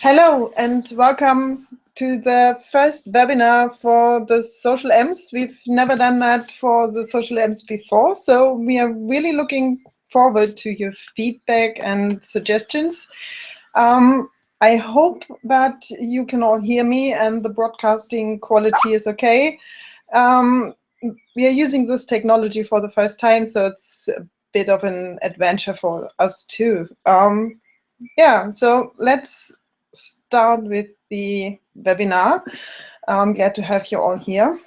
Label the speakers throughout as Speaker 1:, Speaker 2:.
Speaker 1: Hello and welcome to the first webinar for the Social M's. We've never done that for the Social M's before, so we are really looking forward to your feedback and suggestions. I hope that you can all hear me and the broadcasting quality is okay. We are using this technology for the first time, so it's a bit of an adventure for us too. Yeah, so let's start with the webinar. I'm glad to have you all here.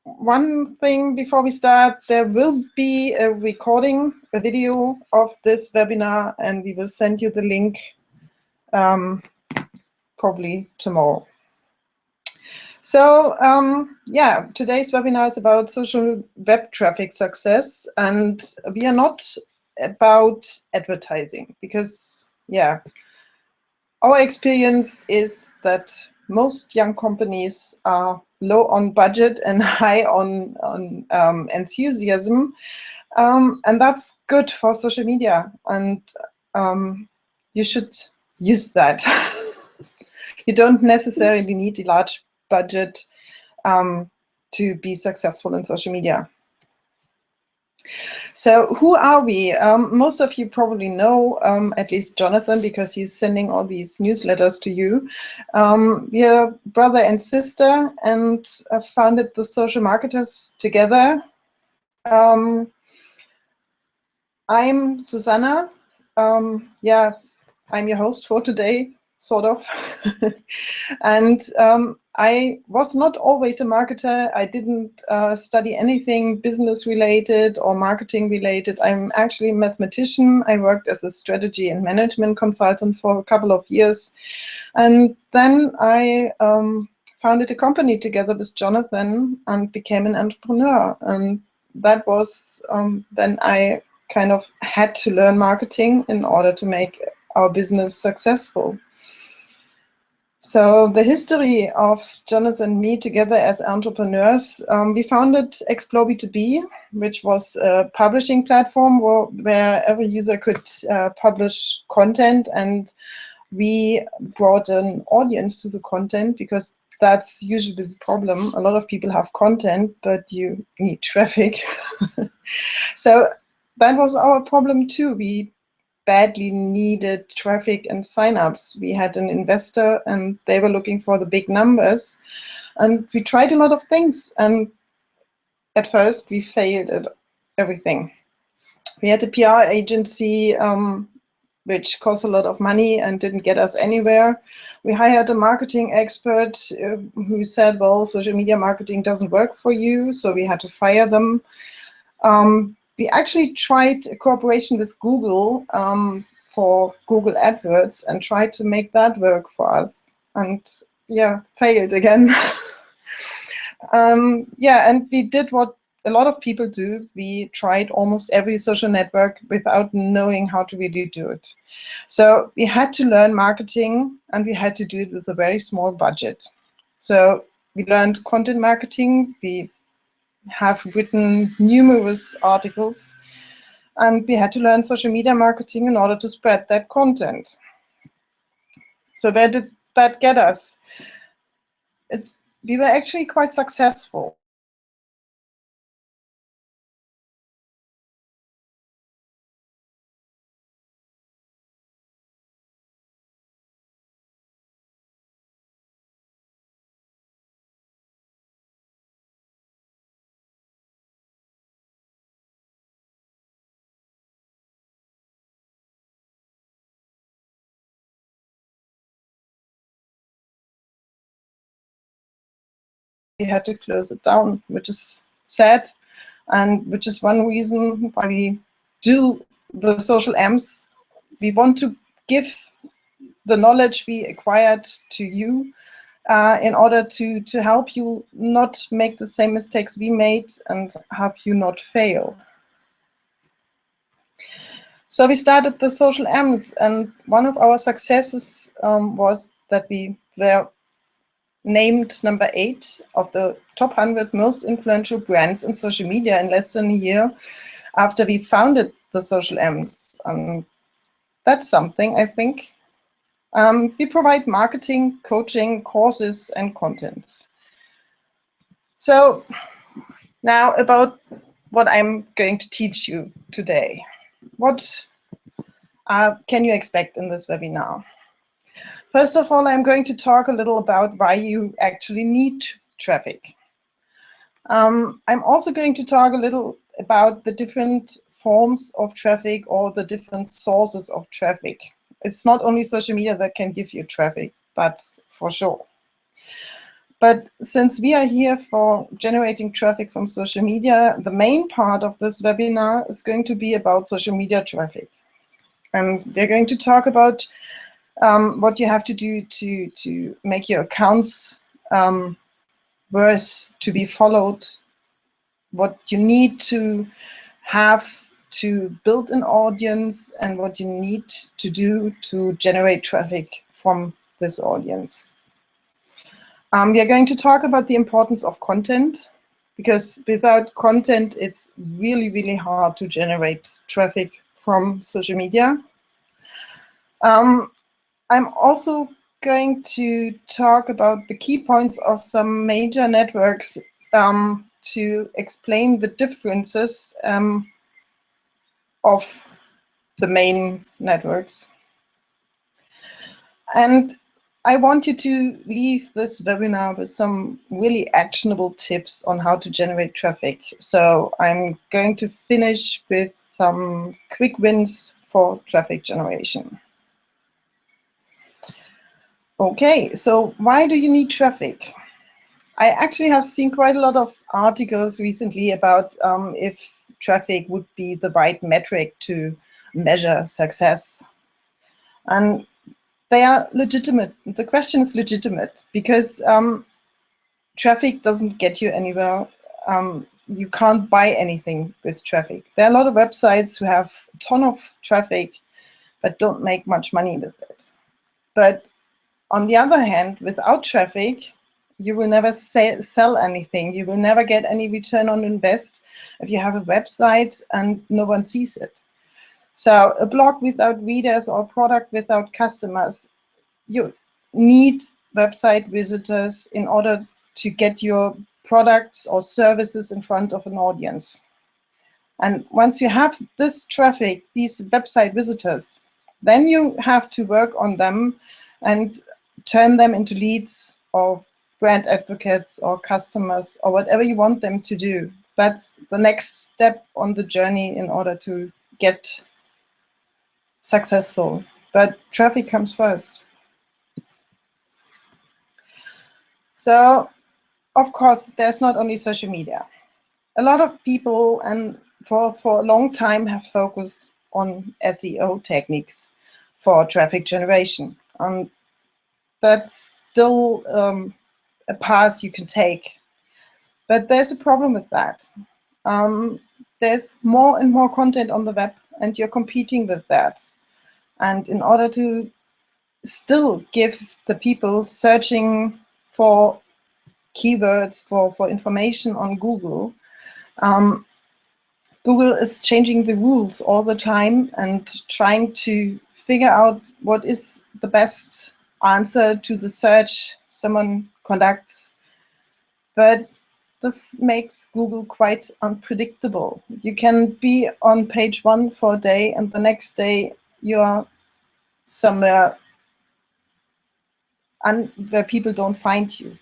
Speaker 1: One thing before we start, there will be a recording, a video of this webinar, and we will send you the link probably tomorrow. So yeah, today's webinar is about social web traffic success, and we are not about advertising because, yeah, our experience is that most young companies are low on budget and high on enthusiasm, and that's good for social media, and you should use that. You don't necessarily need a large budget to be successful in social media. So who are we? Most of you probably know at least Jonathan, because he's sending all these newsletters to you. We are brother and sister and founded the Social Marketers together. I'm Susanna. Yeah, I'm your host for today, sort of. And I was not always a marketer. I didn't study anything business related or marketing related. I'm actually a mathematician. I worked as a strategy and management consultant for a couple of years. And then I founded a company together with Jonathan and became an entrepreneur. And that was when I kind of had to learn marketing in order to make our business successful. So the history of Jonathan and me together as entrepreneurs, we founded Explore B2B, which was a publishing platform where every user could publish content, and we brought an audience to the content because that's usually the problem. A lot of people have content, but you need traffic. So that was our problem too. We badly needed traffic and signups. We had an investor and they were looking for the big numbers. And we tried a lot of things. And at first we failed at everything. We had a PR agency which cost a lot of money and didn't get us anywhere. We hired a marketing expert who said, well, social media marketing doesn't work for you. So we had to fire them. We actually tried a cooperation with Google for Google AdWords and tried to make that work for us. And yeah, failed again. Yeah, and we did what a lot of people do. We tried almost every social network without knowing how to really do it. So we had to learn marketing, and we had to do it with a very small budget. So we learned content marketing. We have written numerous articles, and we had to learn social media marketing in order to spread that content. So where did that get us? We were actually quite successful. We had to close it down, which is sad, and which is one reason why we do the Social M's. We want to give the knowledge we acquired to you in order to help you not make the same mistakes we made and help you not fail. So we started the Social M's, and one of our successes was that we were named number 8 of the top 100 most influential brands in social media in less than a year after we founded the Social M's. That's something, I think. We provide marketing, coaching, courses, and content. So now about what I'm going to teach you today. What can you expect in this webinar? First of all, I'm going to talk a little about why you actually need traffic. I'm also going to talk a little about the different forms of traffic or the different sources of traffic. It's not only social media that can give you traffic, that's for sure. But since we are here for generating traffic from social media, the main part of this webinar is going to be about social media traffic. And we're going to talk about what you have to do to make your accounts worth to be followed, what you need to have to build an audience, and what you need to do to generate traffic from this audience. We are going to talk about the importance of content, because without content, it's really, really hard to generate traffic from social media. I'm also going to talk about the key points of some major networks to explain the differences of the main networks. And I want you to leave this webinar with some really actionable tips on how to generate traffic. So I'm going to finish with some quick wins for traffic generation. Okay, so why do you need traffic? I actually have seen quite a lot of articles recently about if traffic would be the right metric to measure success. And they are legitimate. The question is legitimate because traffic doesn't get you anywhere. You can't buy anything with traffic. There are a lot of websites who have a ton of traffic but don't make much money with it. But on the other hand, without traffic, you will never sell anything. You will never get any return on invest if you have a website and no one sees it. So a blog without readers or a product without customers, you need website visitors in order to get your products or services in front of an audience. And once you have this traffic, these website visitors, then you have to work on them and turn them into leads or brand advocates or customers or whatever you want them to do. That's the next step on the journey in order to get successful. But traffic comes first. So, of course, there's not only social media. A lot of people, and for a long time, have focused on SEO techniques for traffic generation. That's still a path you can take. But there's a problem with that. There's more and more content on the web, and you're competing with that. And in order to still give the people searching for keywords, for information on Google, Google is changing the rules all the time and trying to figure out what is the best answer to the search someone conducts. But this makes Google quite unpredictable. You can be on page 1 for a day, and the next day you're somewhere where people don't find you.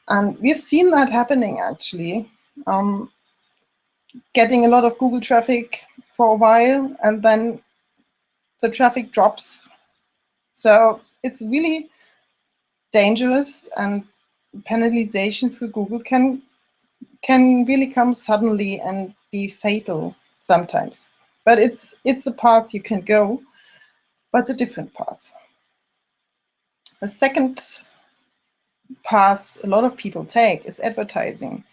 Speaker 1: And we've seen that happening, actually. Getting a lot of Google traffic for a while, and then the traffic drops. So it's really dangerous, and penalization through Google can really come suddenly and be fatal sometimes. But it's a path you can go, but it's a different path. The second path a lot of people take is advertising.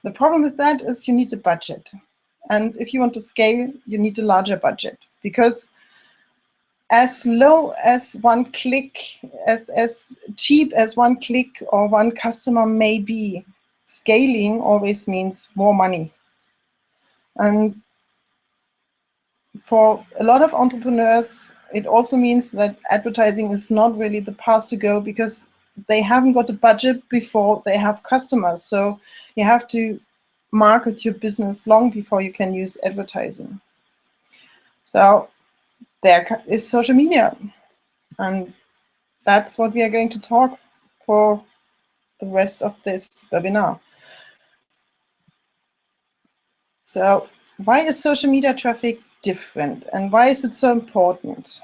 Speaker 1: The problem with that is you need a budget. And if you want to scale, you need a larger budget, because as low as one click, as cheap as one click or one customer may be, scaling always means more money. And for a lot of entrepreneurs, it also means that advertising is not really the path to go, because they haven't got a budget before they have customers. So you have to market your business long before you can use advertising. So there is social media, and that's what we are going to talk for the rest of this webinar. So why is social media traffic different, and why is it so important?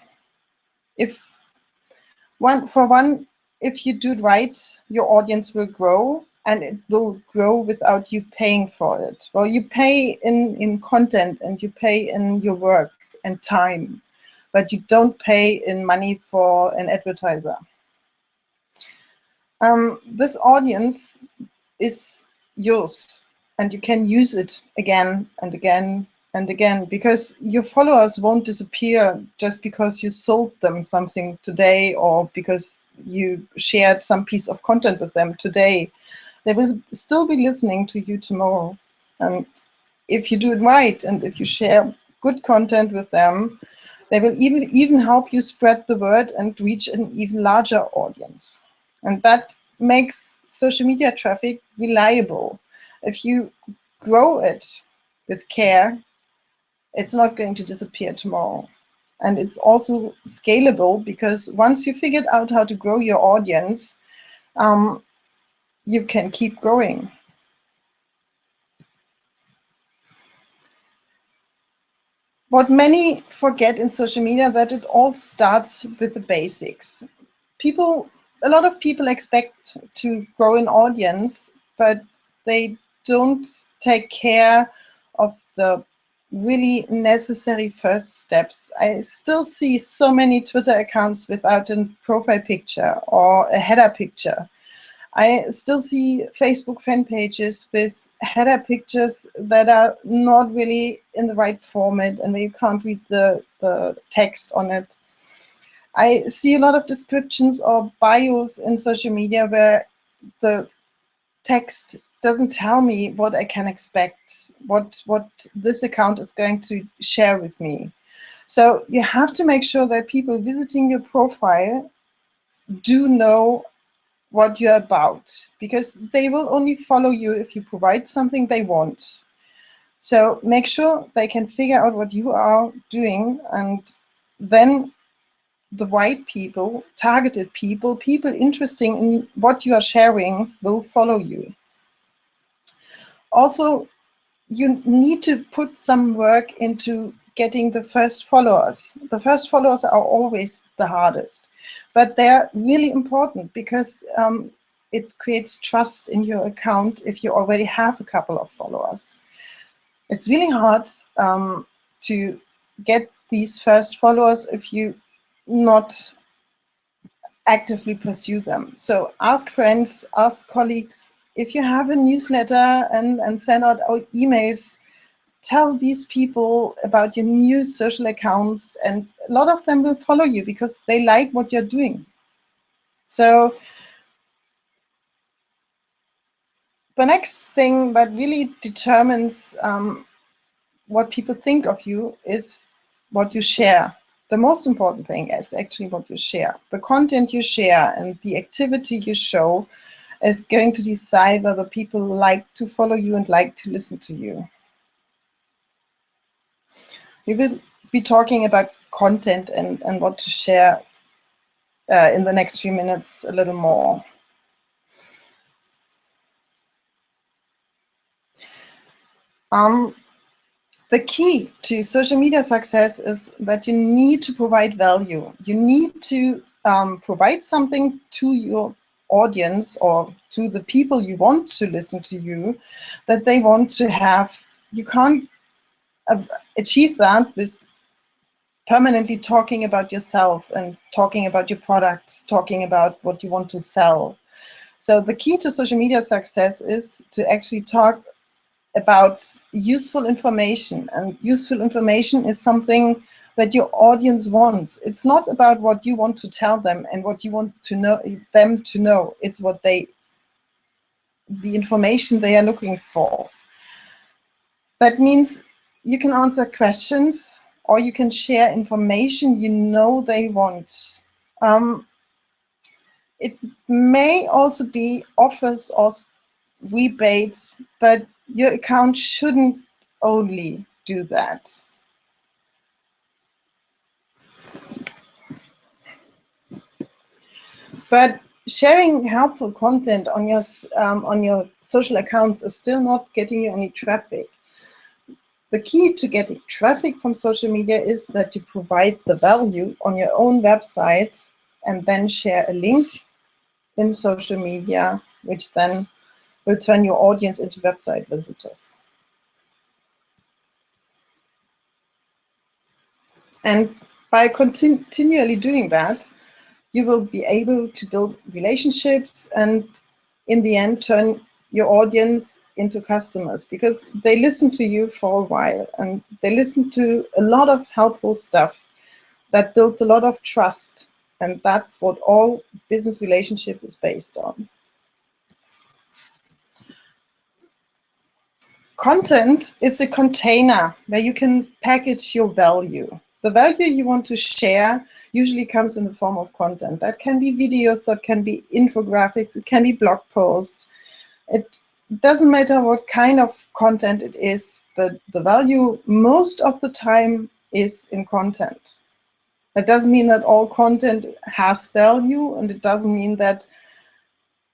Speaker 1: For one, if you do it right, your audience will grow, and it will grow without you paying for it. Well, you pay in content, and you pay in your work and time, but you don't pay in money for an advertiser. This audience is yours, and you can use it again and again and again, because your followers won't disappear just because you sold them something today, or because you shared some piece of content with them today. They will still be listening to you tomorrow. And if you do it right, and if you share good content with them, they will even help you spread the word and reach an even larger audience. And that makes social media traffic reliable. If you grow it with care, it's not going to disappear tomorrow. And it's also scalable, because once you figured out how to grow your audience, you can keep growing. What many forget in social media, that it all starts with the basics. A lot of people expect to grow an audience, but they don't take care of the really necessary first steps. I still see so many Twitter accounts without a profile picture or a header picture. I still see Facebook fan pages with header pictures that are not really in the right format, and where you can't read the text on it. I see a lot of descriptions or bios in social media where the text doesn't tell me what I can expect, what this account is going to share with me. So you have to make sure that people visiting your profile do know what you're about, because they will only follow you if you provide something they want. So make sure they can figure out what you are doing, and then the right people, targeted people, people interested in what you are sharing will follow you. Also, you need to put some work into getting the first followers. The first followers are always the hardest, but they're really important, because it creates trust in your account if you already have a couple of followers. It's really hard to get these first followers if you not actively pursue them. So ask friends, ask colleagues. If you have a newsletter and send out emails, tell these people about your new social accounts, and a lot of them will follow you because they like what you're doing. So the next thing that really determines what people think of you is what you share. The most important thing is actually what you share. The content you share and the activity you show is going to decide whether people like to follow you and like to listen to you. We will be talking about content and what to share in the next few minutes a little more. The key to social media success is that you need to provide value. You need to provide something to your audience, or to the people you want to listen to you, that they want to have. You can't achieve that with permanently talking about yourself and talking about your products, talking about what you want to sell. So the key to social media success is to actually talk about useful information, and useful information is something that your audience wants. It's not about what you want to tell them and what you want to know them to know. It's what the information they are looking for. That means you can answer questions or you can share information you know they want. It may also be offers or rebates, but your account shouldn't only do that. But sharing helpful content on your social accounts is still not getting you any traffic. The key to getting traffic from social media is that you provide the value on your own website and then share a link in social media, which then will turn your audience into website visitors. And by continually doing that, you will be able to build relationships and in the end turn your audience into customers, because they listen to you for a while and they listen to a lot of helpful stuff that builds a lot of trust. And that's what all business relationship is based on. Content is a container where you can package your value. The value you want to share usually comes in the form of content. That can be videos, that can be infographics, it can be blog posts. It doesn't matter what kind of content it is, but the value most of the time is in content. That doesn't mean that all content has value, and it doesn't mean that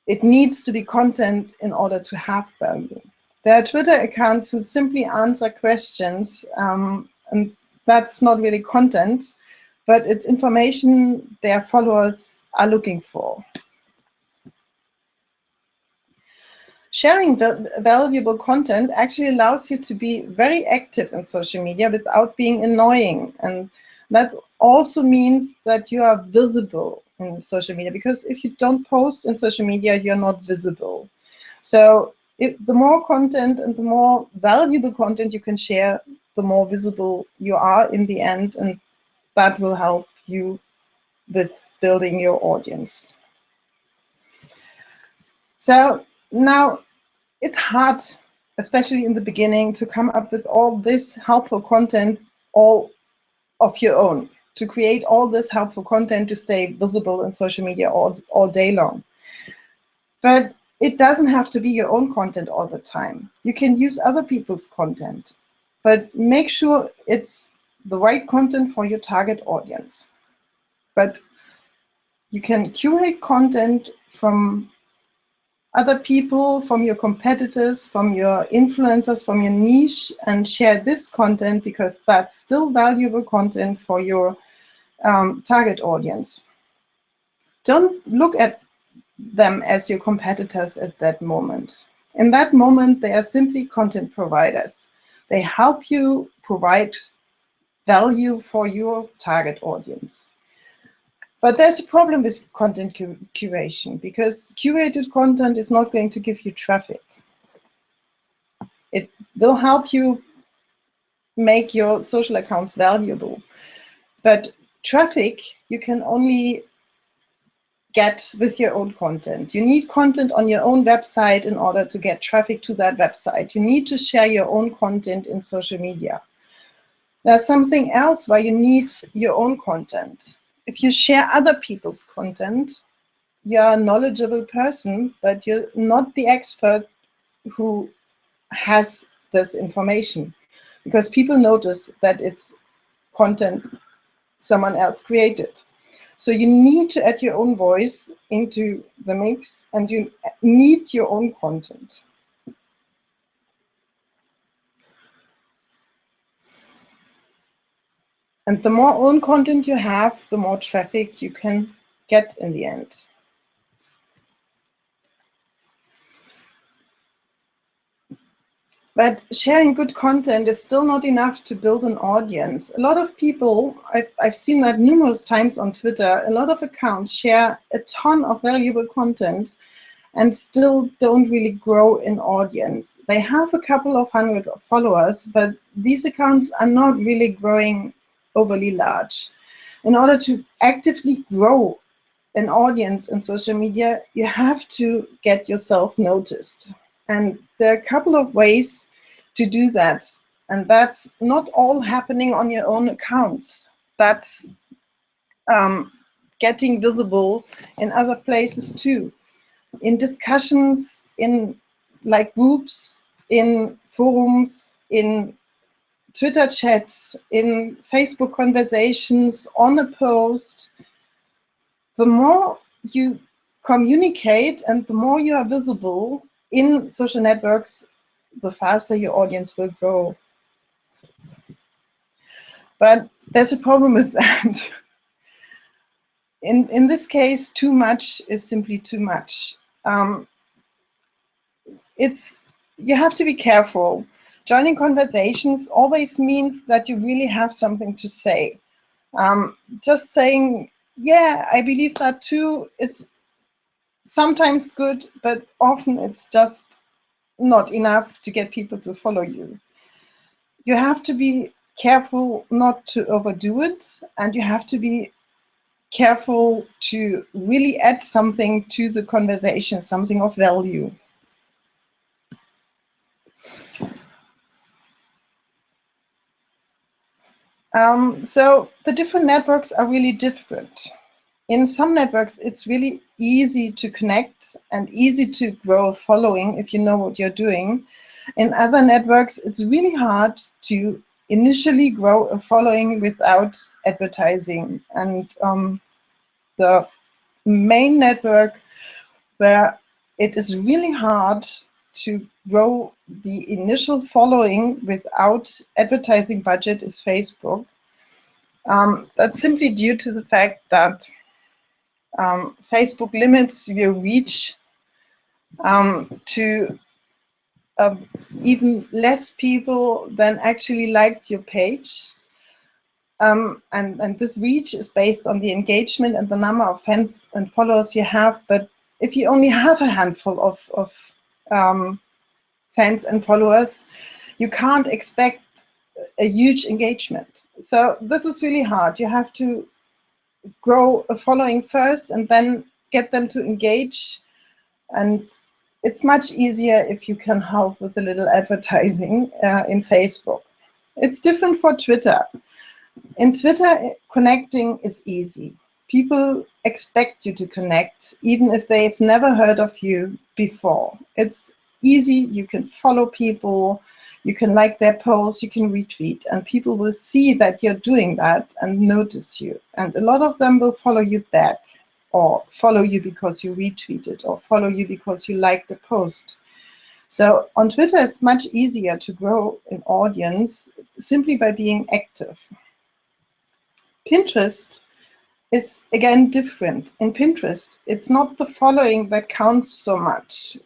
Speaker 1: it needs to be content in order to have value. There are Twitter accounts who simply answer questions, and that's not really content, but it's information their followers are looking for. Sharing valuable content actually allows you to be very active in social media without being annoying. And that also means that you are visible in social media, because if you don't post in social media, you're not visible. So the more content and the more valuable content you can share, the more visible you are in the end, and that will help you with building your audience. So now it's hard, especially in the beginning, to come up with all this helpful content all of your own, to create all this helpful content to stay visible in social media all day long. But it doesn't have to be your own content all the time. You can use other people's content, but make sure it's the right content for your target audience. But you can curate content from other people, from your competitors, from your influencers, from your niche, and share this content, because that's still valuable content for your target audience. Don't look at them as your competitors at that moment. In that moment, they are simply content providers. They help you provide value for your target audience. But there's a problem with content curation, because curated content is not going to give you traffic. It will help you make your social accounts valuable. But traffic you can only get with your own content. You need content on your own website in order to get traffic to that website. You need to share your own content in social media. There's something else why you need your own content. If you share other people's content, you're a knowledgeable person, but you're not the expert who has this information, because people notice that it's content someone else created. So you need to add your own voice into the mix, and you need your own content. And the more own content you have, the more traffic you can get in the end. But sharing good content is still not enough to build an audience. A lot of people, I've seen that numerous times on Twitter, a lot of accounts share a ton of valuable content and still don't really grow in audience. They have a couple of hundred followers, but these accounts are not really growing overly large. In order to actively grow an audience in social media, you have to get yourself noticed. And there are a couple of ways to do that. And that's not all happening on your own accounts. That's getting visible in other places too, in discussions, in like groups, in forums, in Twitter chats, in Facebook conversations, on a post. The more you communicate and the more you are visible in social networks, the faster your audience will grow. But there's a problem with that. In this case, too much is simply too much. You have to be careful. Joining conversations always means that you really have something to say. Just saying, yeah, I believe that too, is sometimes good, but often it's just not enough to get people to follow you. You have to be careful not to overdo it, and you have to be careful to really add something to the conversation, something of value. So the different networks are really different. In some networks, it's really easy to connect and easy to grow a following if you know what you're doing. In other networks, it's really hard to initially grow a following without advertising. And the main network where it is really hard to grow the initial following without advertising budget is Facebook. That's simply due to the fact that Facebook limits your reach to even less people than actually liked your page. And this reach is based on the engagement and the number of fans and followers you have. But if you only have a handful of fans and followers, you can't expect a huge engagement. So this is really hard. You have to grow a following first and then get them to engage. And it's much easier if you can help with a little advertising in Facebook. It's different for Twitter. In Twitter, connecting is easy. People expect you to connect, even if they've never heard of you before. It's easy. You can follow people, you can like their posts, you can retweet, and people will see that you're doing that and notice you. And a lot of them will follow you back, or follow you because you retweeted, or follow you because you liked the post. So on Twitter, it's much easier to grow an audience simply by being active. Pinterest is again different. In Pinterest, it's not the following that counts so much.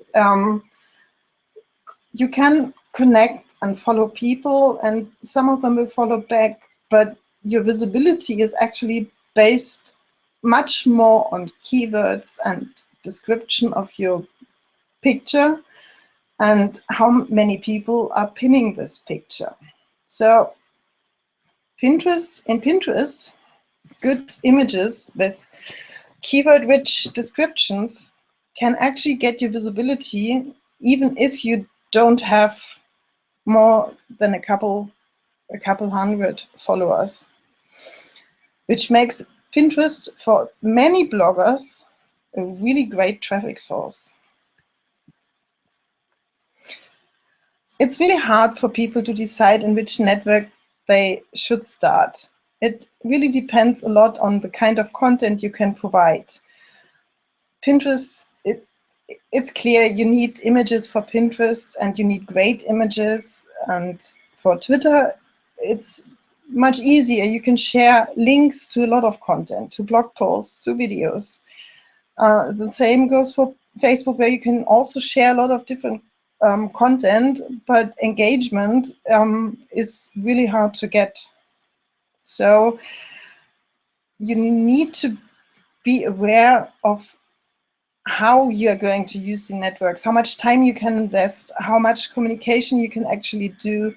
Speaker 1: You can connect and follow people, and some of them will follow back, but your visibility is actually based much more on keywords and description of your picture and how many people are pinning this picture. So in Pinterest, good images with keyword-rich descriptions can actually get you visibility even if you don't have more than a couple hundred followers, which makes Pinterest for many bloggers a really great traffic source. It's really hard for people to decide in which network they should start. It really depends a lot on the kind of content you can provide. Pinterest, it's clear you need images for Pinterest and you need great images. And for Twitter, it's much easier. You can share links to a lot of content, to blog posts, to videos. The same goes for Facebook, where you can also share a lot of different content, but engagement is really hard to get. So you need to be aware of how you're going to use the networks, how much time you can invest, how much communication you can actually do,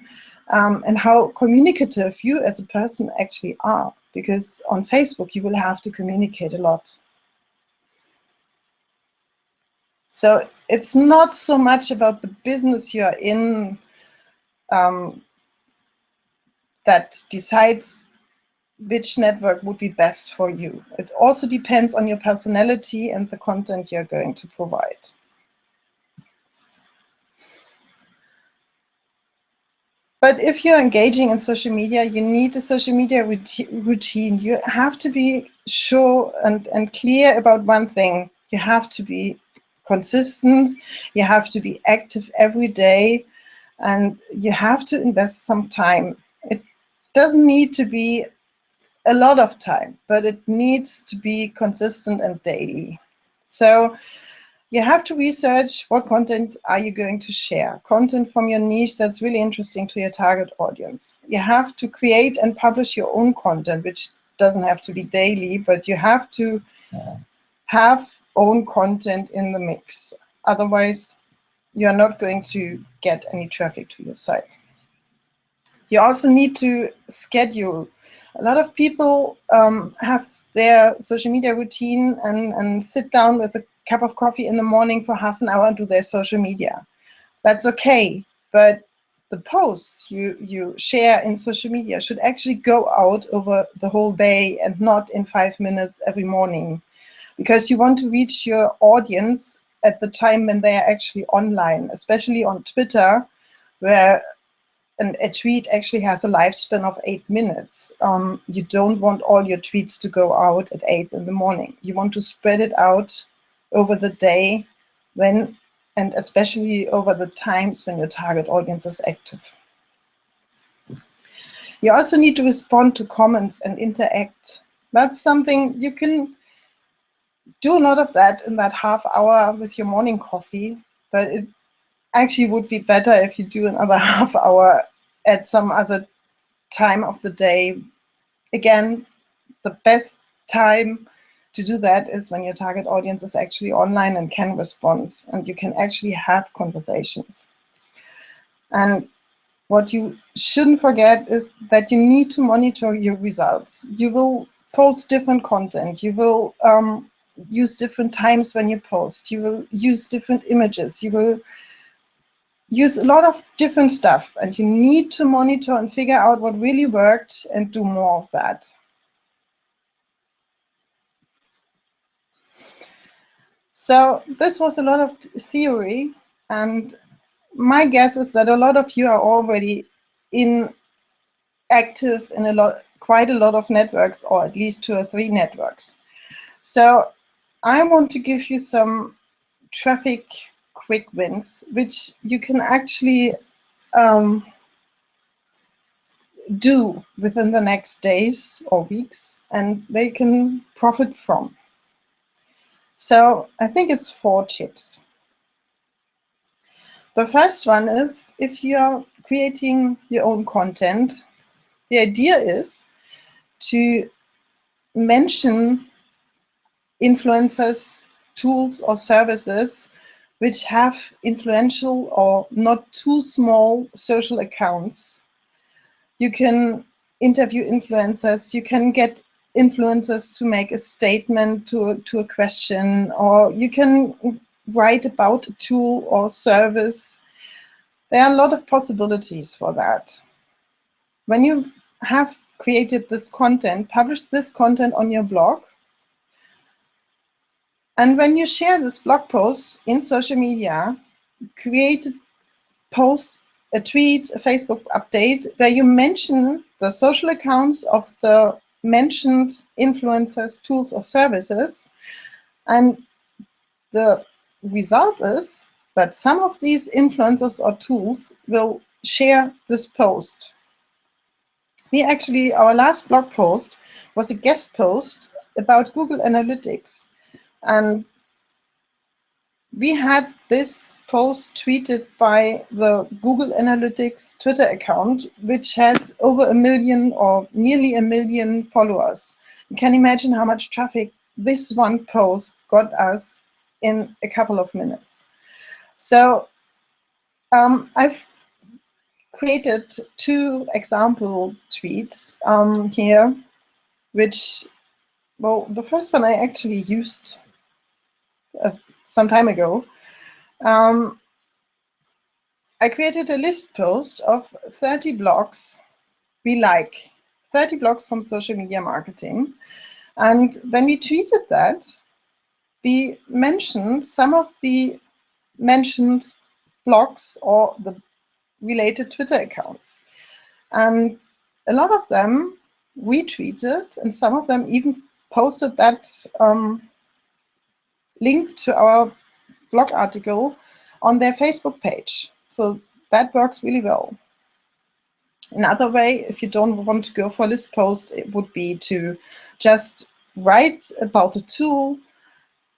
Speaker 1: and how communicative you as a person actually are. Because on Facebook, you will have to communicate a lot. So it's not so much about the business you're in. that decides which network would be best for you. It also depends on your personality and the content you're going to provide. But if you're engaging in social media, you need a social media routine. You have to be sure and clear about one thing. You have to be consistent. You have to be active every day. And you have to invest some time. It doesn't need to be a lot of time, but it needs to be consistent and daily. So you have to research what content are you going to share. Content from your niche that's really interesting to your target audience. You have to create and publish your own content, which doesn't have to be daily, but you have to have own content in the mix. Otherwise, you're not going to get any traffic to your site. You also need to schedule. A lot of people have their social media routine and sit down with a cup of coffee in the morning for half an hour and do their social media. That's okay, but the posts you share in social media should actually go out over the whole day and not in 5 minutes every morning, because you want to reach your audience at the time when they are actually online, especially on Twitter, where a tweet actually has a lifespan of 8 minutes. You don't want all your tweets to go out at 8 in the morning. You want to spread it out over the day when, and especially over the times when your target audience is active. You also need to respond to comments and interact. That's something you can do a lot of that in that half hour with your morning coffee, but it actually would be better if you do another half hour at some other time of the day. Again, the best time to do that is when your target audience is actually online and can respond, and you can actually have conversations. And what you shouldn't forget is that you need to monitor your results. You will post different content. You will use different times when you post. You will use different images. You will use a lot of different stuff, and you need to monitor and figure out what really worked and do more of that. So this was a lot of theory, and my guess is that a lot of you are already active in quite a lot of networks, or at least 2 or 3 networks. So I want to give you some traffic quick wins, which you can actually do within the next days or weeks, and they can profit from. So I think it's 4 tips. The first one is, if you're creating your own content, the idea is to mention influencers, tools, or services which have influential or not too small social accounts. You can interview influencers, you can get influencers to make a statement to a question, or you can write about a tool or service. There are a lot of possibilities for that. When you have created this content, publish this content on your blog. And when you share this blog post in social media, create a post, a tweet, a Facebook update, where you mention the social accounts of the mentioned influencers, tools, or services. And the result is that some of these influencers or tools will share this post. Our last blog post was a guest post about Google Analytics. And we had this post tweeted by the Google Analytics Twitter account, which has over 1 million or nearly 1 million followers. You can imagine how much traffic this one post got us in a couple of minutes. So I've created 2 example tweets here, which, well, the first one I actually used some time ago. I created a list post of 30 blogs we like 30 blogs from social media marketing. And when we tweeted that, we mentioned some of the mentioned blogs or the related Twitter accounts. And a lot of them retweeted, and some of them even posted that link to our blog article on their Facebook page. So that works really well. Another way, if you don't want to go for list posts, it would be to just write about the tool,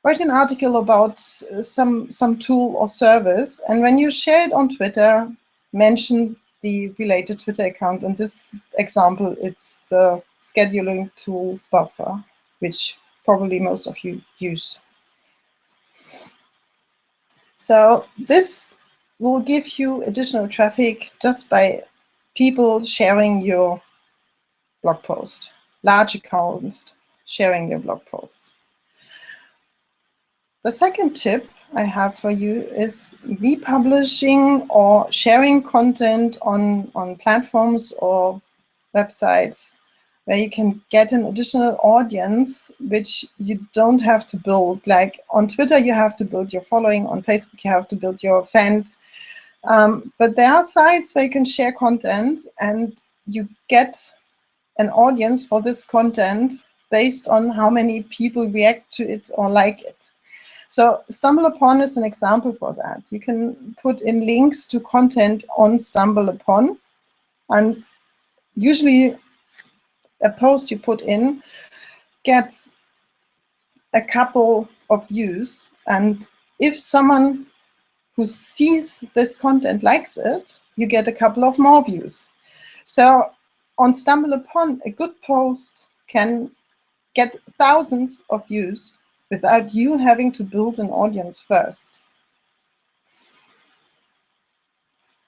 Speaker 1: write an article about some tool or service, and when you share it on Twitter, mention the related Twitter account. In this example, it's the scheduling tool Buffer, which probably most of you use. So this will give you additional traffic just by people sharing your blog post, large accounts sharing your blog posts. The second tip I have for you is republishing or sharing content on platforms or websites where you can get an additional audience which you don't have to build. Like on Twitter, you have to build your following. On Facebook, you have to build your fans. But there are sites where you can share content and you get an audience for this content based on how many people react to it or like it. So StumbleUpon is an example for that. You can put in links to content on StumbleUpon, and usually a post you put in gets a couple of views, and if someone who sees this content likes it, you get a couple of more views. So on StumbleUpon, a good post can get thousands of views without you having to build an audience first.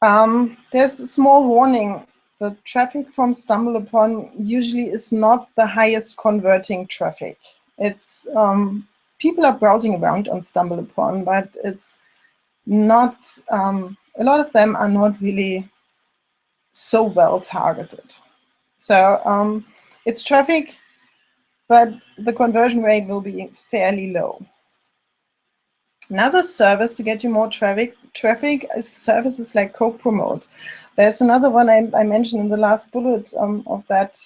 Speaker 1: There's a small warning. The traffic from StumbleUpon usually is not the highest converting traffic. It's people are browsing around on StumbleUpon, but it's not, a lot of them are not really so well targeted. So it's traffic, but the conversion rate will be fairly low. Another service to get you more traffic is services like Co-Promote. There's another one I mentioned in the last bullet of that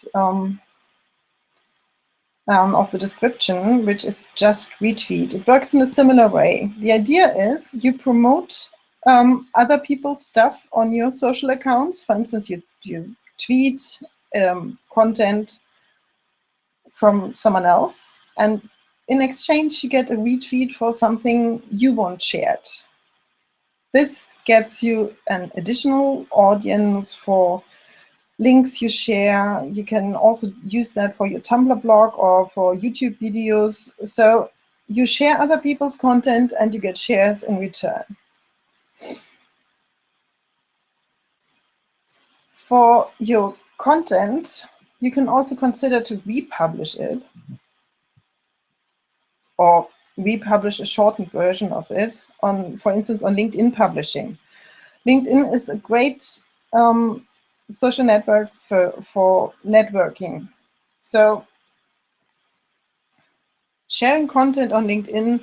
Speaker 1: of the description, which is Just Retweet. It works in a similar way. The idea is you promote other people's stuff on your social accounts. For instance, you tweet content from someone else, and in exchange, you get a retweet for something you want shared. This gets you an additional audience for links you share. You can also use that for your Tumblr blog or for YouTube videos. So you share other people's content and you get shares in return. For your content, you can also consider to republish it, or republish a shortened version of it, on, for instance, on LinkedIn Publishing. LinkedIn is a great social network for networking. So sharing content on LinkedIn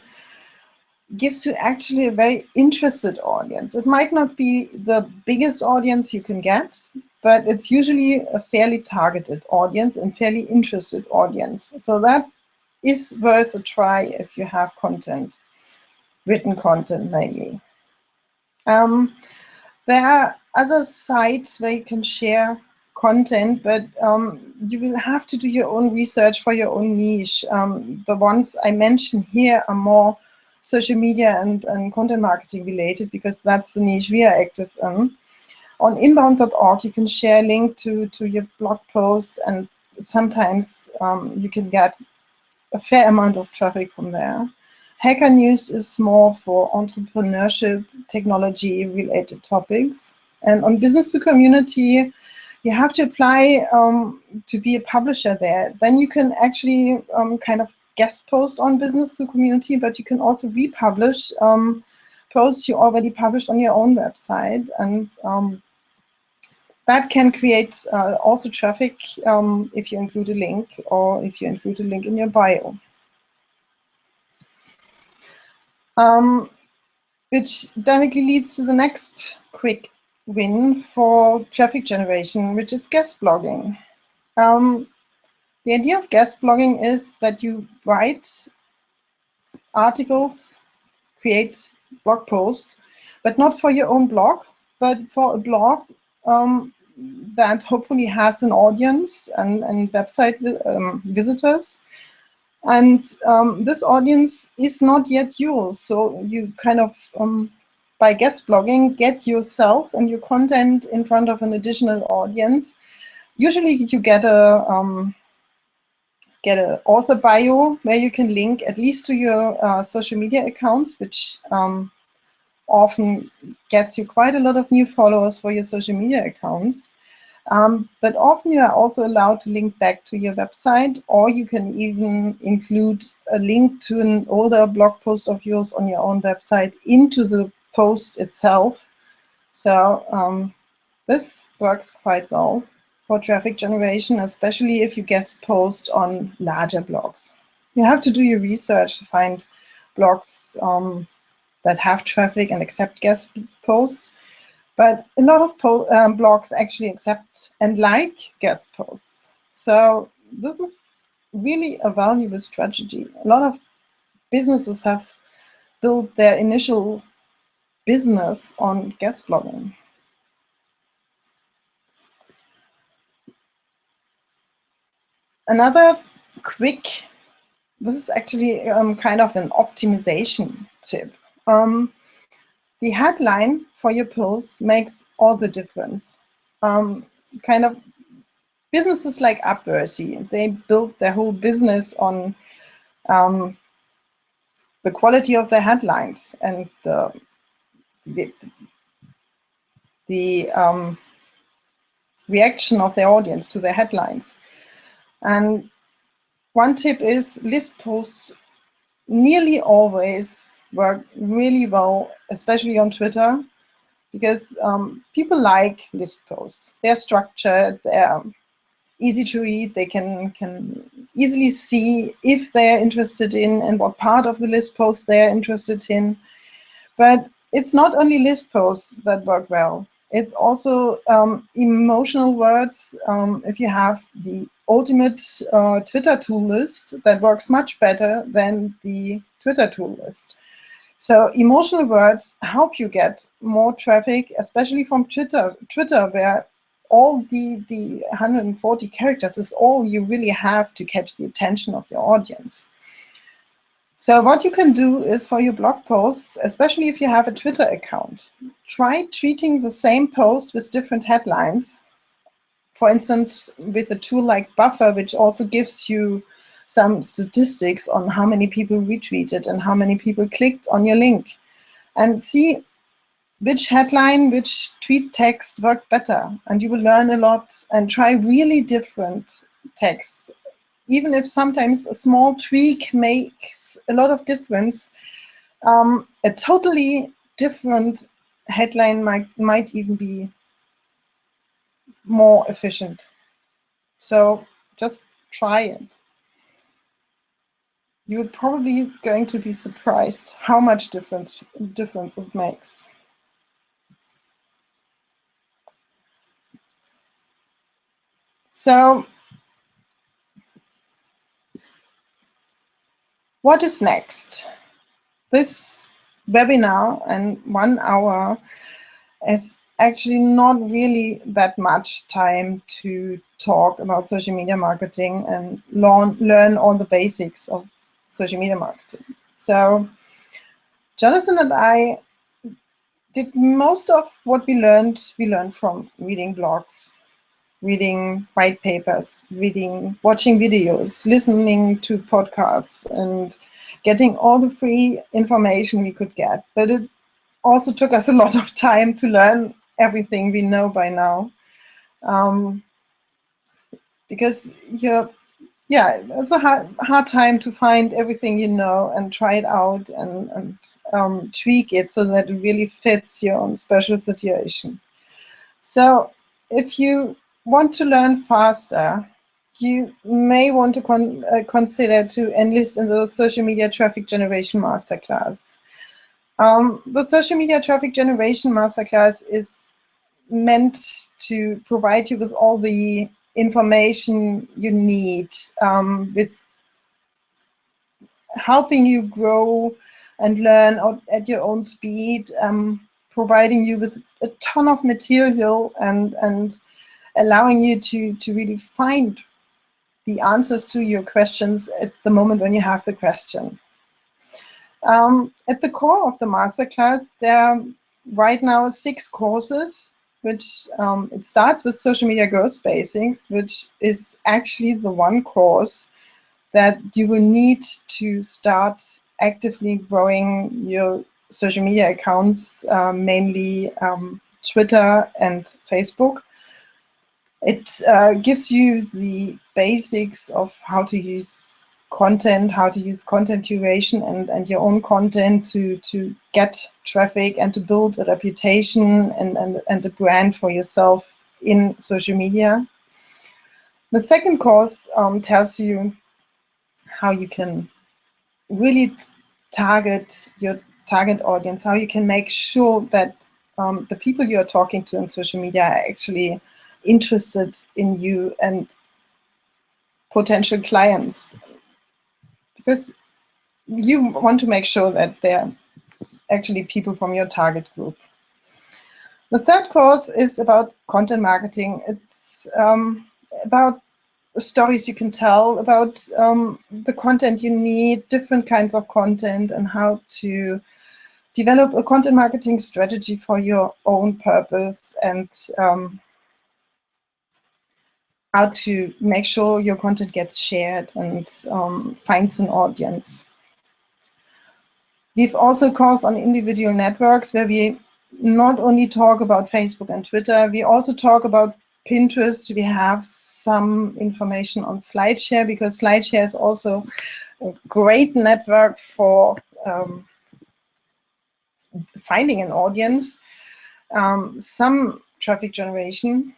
Speaker 1: gives you actually a very interested audience. It might not be the biggest audience you can get, but it's usually a fairly targeted audience and fairly interested audience. So that is worth a try if you have content, written content mainly. There are other sites where you can share content, but you will have to do your own research for your own niche. The ones I mentioned here are more social media and content marketing related, because that's the niche we are active in. On inbound.org, you can share a link to your blog post, and sometimes you can get a fair amount of traffic from there. Hacker News is more for entrepreneurship, technology-related topics. And on Business to Community, you have to apply to be a publisher there. Then you can actually kind of guest post on Business to Community, but you can also republish posts you already published on your own website. And that can create also traffic if you include a link or if you include a link in your bio. Which directly leads to the next quick win for traffic generation, which is guest blogging. The idea of guest blogging is that you write articles, create blog posts, but not for your own blog, but for a blog that hopefully has an audience and website visitors. And this audience is not yet yours. So you kind of, by guest blogging, get yourself and your content in front of an additional audience. Usually you get an author bio where you can link at least to your social media accounts, which often gets you quite a lot of new followers for your social media accounts. But often you are also allowed to link back to your website, or you can even include a link to an older blog post of yours on your own website into the post itself. So this works quite well for traffic generation, especially if you guest post on larger blogs. You have to do your research to find blogs that have traffic and accept guest posts. But a lot of blogs actually accept and like guest posts. So this is really a valuable strategy. A lot of businesses have built their initial business on guest blogging. Another quick, this is actually kind of an optimization tip. The headline for your post makes all the difference. Kind of businesses like Upworthy, they built their whole business on the quality of their headlines and the reaction of their audience to their headlines. And one tip is list posts nearly always work really well, especially on Twitter, because people like list posts. They're structured, they're easy to read, they can easily see if they're interested in and what part of the list post they're interested in. But it's not only list posts that work well. It's also emotional words. If you have the ultimate Twitter tool list, that works much better than the Twitter tool list. So emotional words help you get more traffic, especially from Twitter, where all the 140 characters is all you really have to catch the attention of your audience. So what you can do is for your blog posts, especially if you have a Twitter account, try tweeting the same post with different headlines. For instance, with a tool like Buffer, which also gives you some statistics on how many people retweeted and how many people clicked on your link, and see which headline, which tweet text worked better. And you will learn a lot and try really different texts. Even if sometimes a small tweak makes a lot of difference, a totally different headline might even be more efficient. So just try it. You're probably going to be surprised how much difference it makes. So what is next? This webinar and 1 hour is actually not really that much time to talk about social media marketing and learn all the basics of social media marketing. So Jonathan and I did most of what we learned from reading blogs, reading white papers, watching videos, listening to podcasts, and getting all the free information we could get. But it also took us a lot of time to learn everything we know by now. Because it's a hard time to find everything you know and try it out and tweak it so that it really fits your own special situation. So if you want to learn faster, you may want to consider to enlist in the Social Media Traffic Generation Masterclass. The Social Media Traffic Generation Masterclass is meant to provide you with all the information you need, with helping you grow and learn at your own speed, providing you with a ton of material and allowing you to really find the answers to your questions at the moment when you have the question. At the core of the masterclass, there are right now 6 courses, which it starts with Social Media Growth Basics, which is actually the one course that you will need to start actively growing your social media accounts, mainly Twitter and Facebook. It gives you the basics of how to use content, how to use content curation and your own content to get traffic and to build a reputation and a brand for yourself in social media. The second course tells you how you can really target your target audience, how you can make sure that the people you are talking to on social media are actually interested in you and potential clients, because you want to make sure that they're actually people from your target group. The third course is about content marketing. It's about the stories you can tell, about the content you need, different kinds of content, and how to develop a content marketing strategy for your own purpose, and how to make sure your content gets shared and finds an audience. We've also a course on individual networks where we not only talk about Facebook and Twitter, we also talk about Pinterest. We have some information on SlideShare, because SlideShare is also a great network for finding an audience, some traffic generation.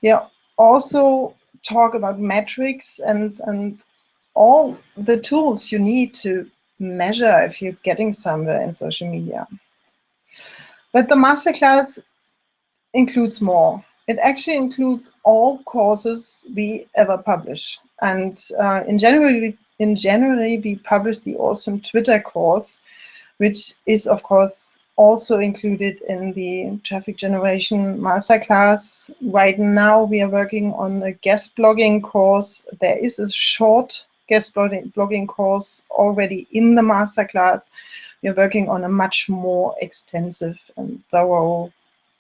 Speaker 1: We also talk about metrics and all the tools you need to measure if you're getting somewhere in social media. But the masterclass includes more. It actually includes all courses we ever publish. And in January, we published the awesome Twitter course, which is, of course, also included in the Traffic Generation Masterclass. Right now, we are working on a guest blogging course. There is a short guest blogging course already in the Masterclass. We are working on a much more extensive and thorough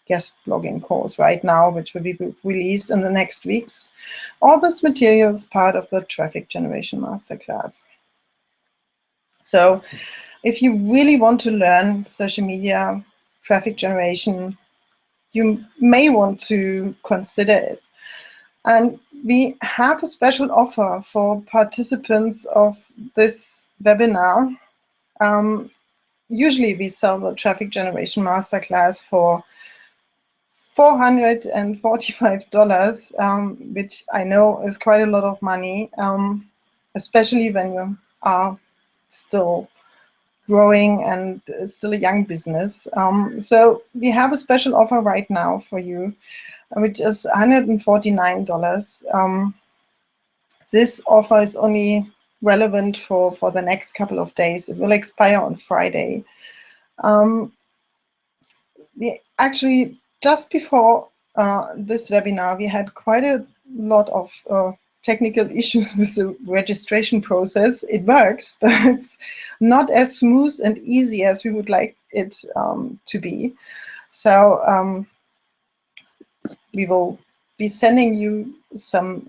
Speaker 1: guest blogging course right now, which will be released in the next weeks. All this material is part of the Traffic Generation Masterclass. So if you really want to learn social media traffic generation, you may want to consider it. And we have a special offer for participants of this webinar. Usually we sell the Traffic Generation Masterclass for $445, which I know is quite a lot of money, especially when you are still growing and still a young business. So we have a special offer right now for you, which is $149. This offer is only relevant for the next couple of days. It will expire on Friday. We actually, just before this webinar, we had quite a lot of technical issues with the registration process. It works, but it's not as smooth and easy as we would like it to be. So we will be sending you some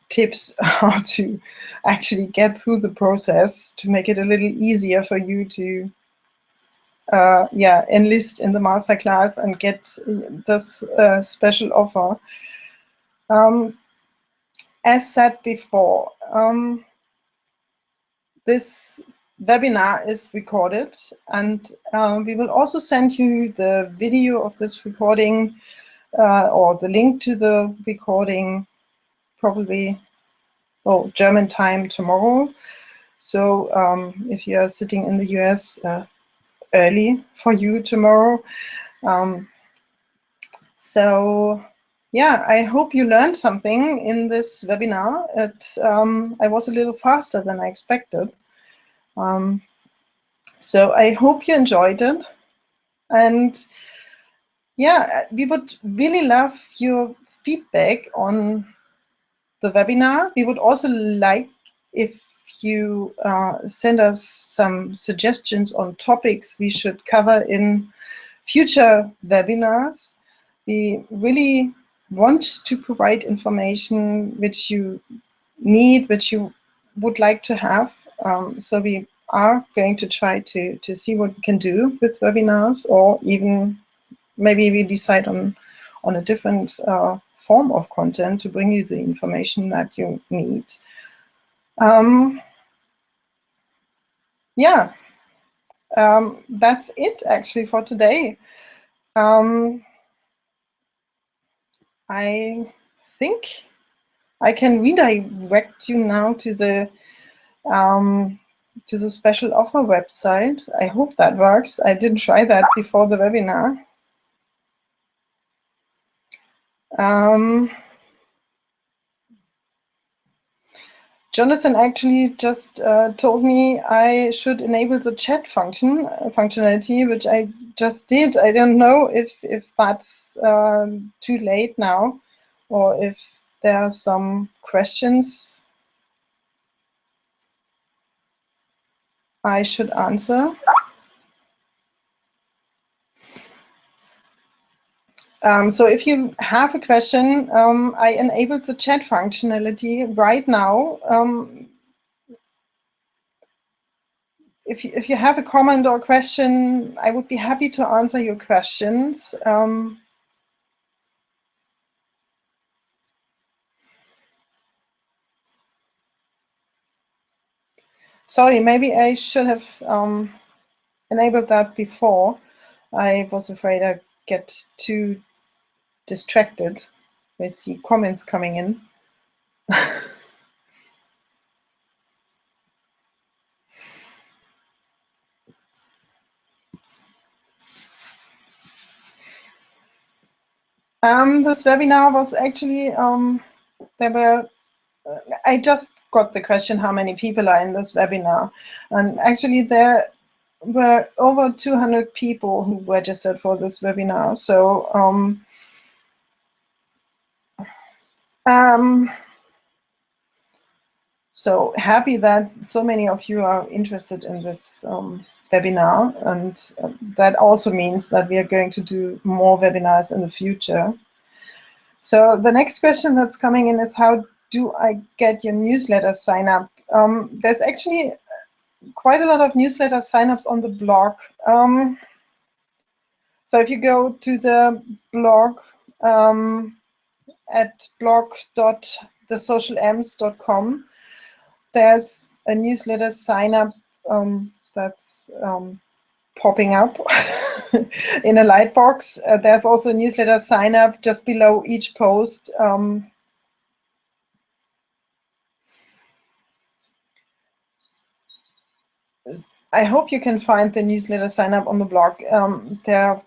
Speaker 1: tips how to actually get through the process to make it a little easier for you to enlist in the masterclass and get this special offer. As said before, this webinar is recorded, and we will also send you the video of this recording or the link to the recording probably, well, German time tomorrow. So if you are sitting in the US, early for you tomorrow. So yeah, I hope you learned something in this webinar. I was a little faster than I expected. So I hope you enjoyed it. And yeah, we would really love your feedback on the webinar. We would also like if you send us some suggestions on topics we should cover in future webinars. We really want to provide information which you need, which you would like to have. So we are going to try to see what we can do with webinars, or even maybe we decide on a different form of content to bring you the information that you need. Yeah, that's it actually for today. I think I can redirect you now to the special offer website. I hope that works. I didn't try that before the webinar. Jonathan actually just told me I should enable the chat functionality, which I just did. I don't know if that's too late now, or if there are some questions I should answer. So if you have a question, I enabled the chat functionality right now. If you have a comment or question, I would be happy to answer your questions. Sorry, maybe I should have enabled that before. I was afraid I'd get too distracted. I see comments coming in. This webinar was actually, I just got the question how many people are in this webinar. And actually there were over 200 people who registered for this webinar. So so happy that so many of you are interested in this webinar, and that also means that we are going to do more webinars in the future. So the next question that's coming in is, how do I get your newsletter sign up? There's actually quite a lot of newsletter signups on the blog. So if you go to the blog at blog.thesocialems.com, there's a newsletter sign up that's popping up in a lightbox. There's also a newsletter sign up just below each post. I hope you can find the newsletter sign up on the blog. There are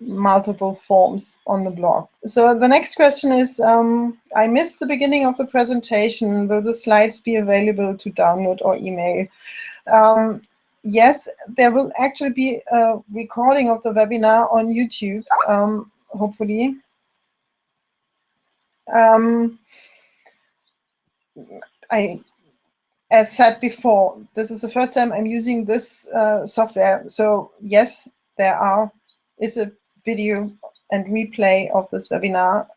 Speaker 1: multiple forms on the blog. So the next question is, I missed the beginning of the presentation. Will the slides be available to download or email? Yes, there will actually be a recording of the webinar on YouTube, hopefully. As said before, this is the first time I'm using this software. So yes, there is a video and replay of this webinar,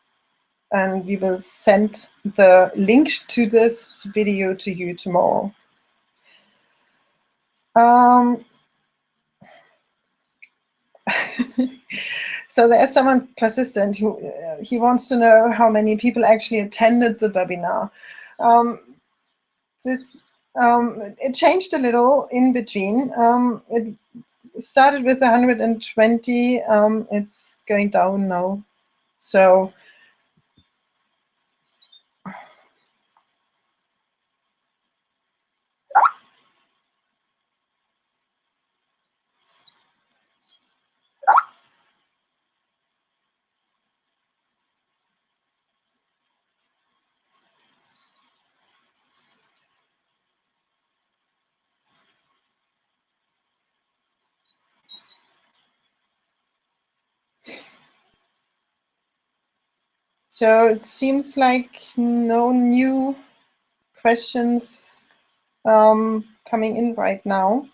Speaker 1: and we will send the link to this video to you tomorrow. So there's someone persistent who he wants to know how many people actually attended the webinar. It changed a little in between. It started with 120. It's going down now. So it seems like no new questions coming in right now.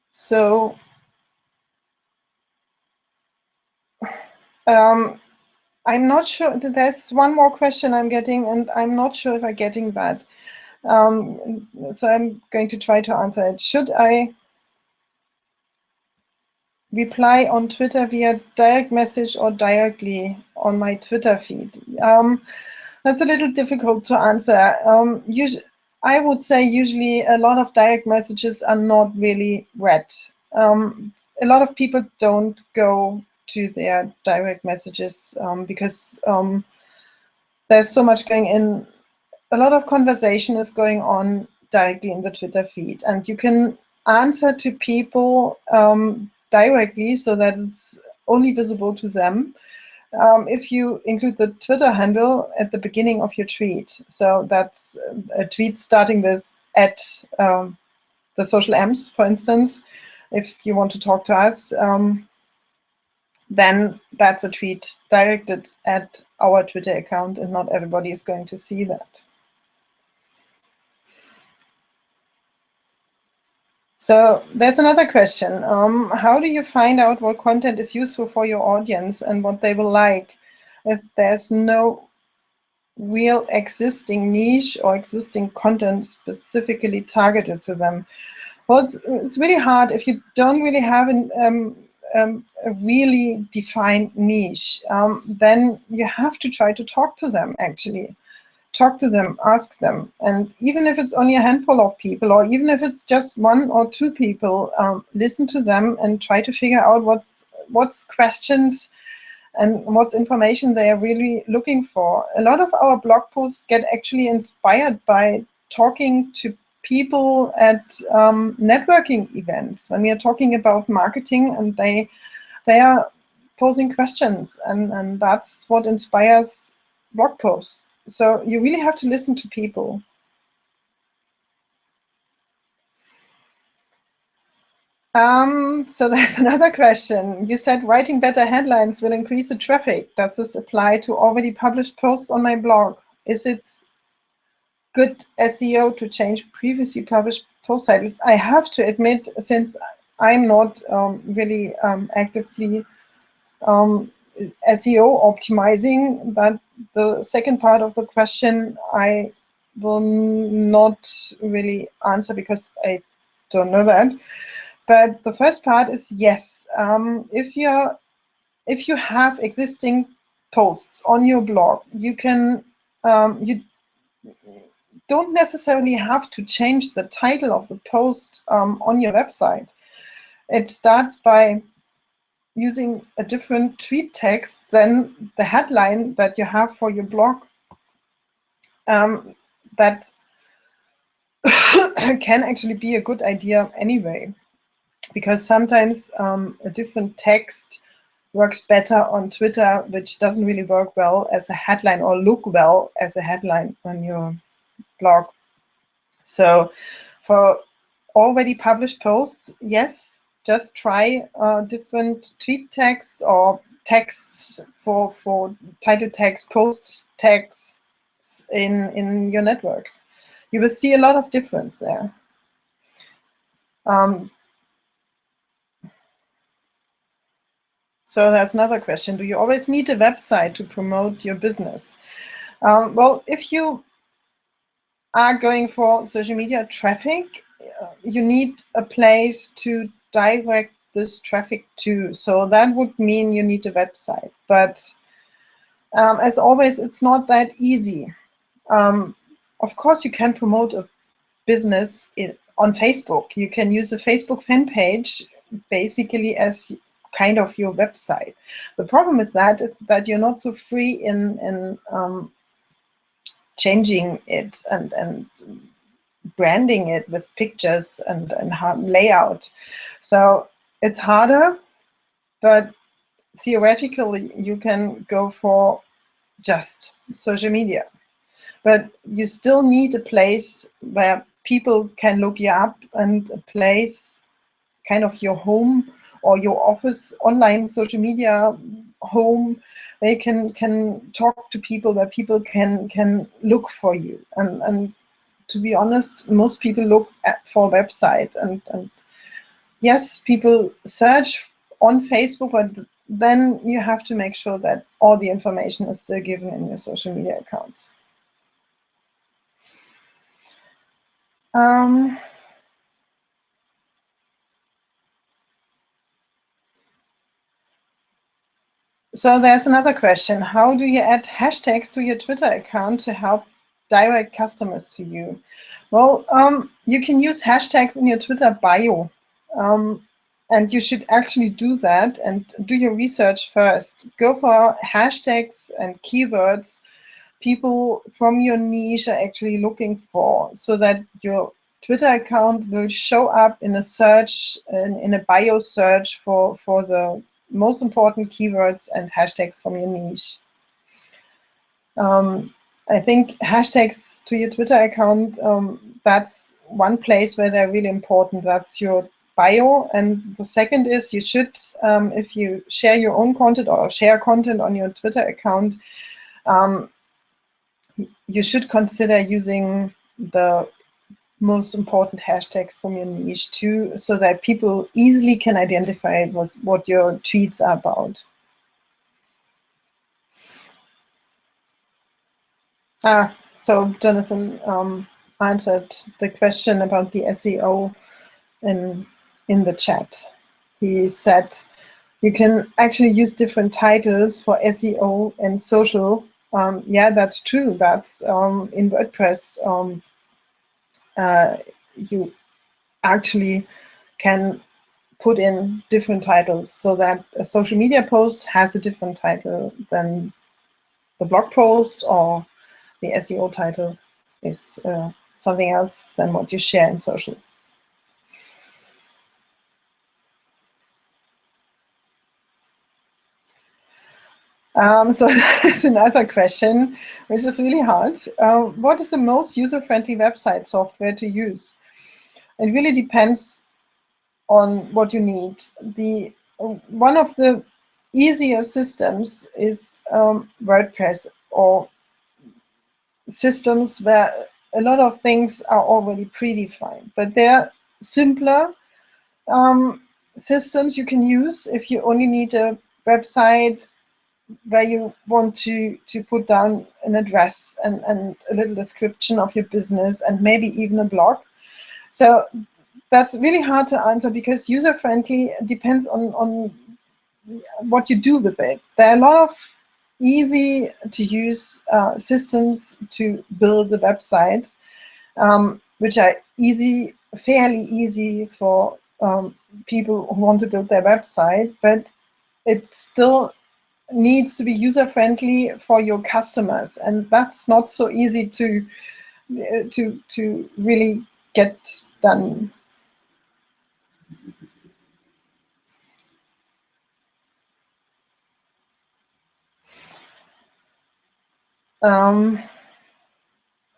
Speaker 1: So I'm not sure. There's one more question I'm getting, and I'm not sure if I'm getting that. So I'm going to try to answer it. Should I reply on Twitter via direct message or directly on my Twitter feed? That's a little difficult to answer. I would say usually a lot of direct messages are not really read. A lot of people don't go to their direct messages because there's so much going in. A lot of conversation is going on directly in the Twitter feed, and you can answer to people directly so that it's only visible to them if you include the Twitter handle at the beginning of your tweet. So that's a tweet starting with @the social amps, for instance. If you want to talk to us, then that's a tweet directed at our Twitter account, and not everybody is going to see that. So there's another question. How do you find out what content is useful for your audience and what they will like if there's no real existing niche or existing content specifically targeted to them? Well, it's really hard if you don't really have a really defined niche. Then you have to try to talk to them, actually. Talk to them, ask them. And even if it's only a handful of people, or even if it's just 1 or 2 people, listen to them and try to figure out what's questions and what's information they are really looking for. A lot of our blog posts get actually inspired by talking to people at networking events when we are talking about marketing, and they are posing questions, and that's what inspires blog posts. So you really have to listen to people. So there's another question. You said writing better headlines will increase the traffic. Does this apply to already published posts on my blog? Is it good SEO to change previously published post titles? I have to admit, since I'm not really actively SEO optimizing, that the second part of the question I will not really answer because I don't know that. But the first part is yes. If you have existing posts on your blog, you can you don't necessarily have to change the title of the post on your website. It starts by using a different tweet text than the headline that you have for your blog. That can actually be a good idea anyway, because sometimes a different text works better on Twitter, which doesn't really work well as a headline or look well as a headline on your blog. So for already published posts, yes, just try different tweet texts or texts for title text, post texts in your networks. You will see a lot of difference there. So there's another question. Do you always need a website to promote your business? Well, if you are going for social media traffic, you need a place to direct this traffic to. So that would mean you need a website. But as always, it's not that easy. Of course, you can promote a business on Facebook. You can use a Facebook fan page basically as kind of your website. The problem with that is that you're not so free in changing it and branding it with pictures and layout. So it's harder, but theoretically you can go for just social media. But you still need a place where people can look you up, and a place, kind of your home or your office, online social media home, where you can talk to people, where people can look for you. And to be honest, most people look for a website. And yes, people search on Facebook, but then you have to make sure that all the information is still given in your social media accounts. So there's another question. How do you add hashtags to your Twitter account to help direct customers to you? Well, you can use hashtags in your Twitter bio. And you should actually do that and do your research first. Go for hashtags and keywords people from your niche are actually looking for, so that your Twitter account will show up in a search, in a bio search for the most important keywords and hashtags from your niche. I think hashtags to your Twitter account, that's one place where they're really important. That's your bio. And the second is, you should, if you share your own content or share content on your Twitter account, you should consider using the most important hashtags from your niche too, so that people easily can identify what your tweets are about. So Jonathan answered the question about the SEO in the chat. He said you can actually use different titles for SEO and social. Yeah, that's true. That's in WordPress. You actually can put in different titles, so that a social media post has a different title than the blog post, or the SEO title is something else than what you share in social. So there's another question, which is really hard. What is the most user-friendly website software to use? It really depends on what you need. One of the easier systems is WordPress, or systems where a lot of things are already predefined. But they're simpler systems you can use if you only need a website where you want to put down an address and a little description of your business, and maybe even a blog. So that's really hard to answer, because user-friendly depends on what you do with it. There are a lot of easy to use systems to build a website, which are fairly easy for people who want to build their website, but it still needs to be user-friendly for your customers, and that's not so easy to really get done.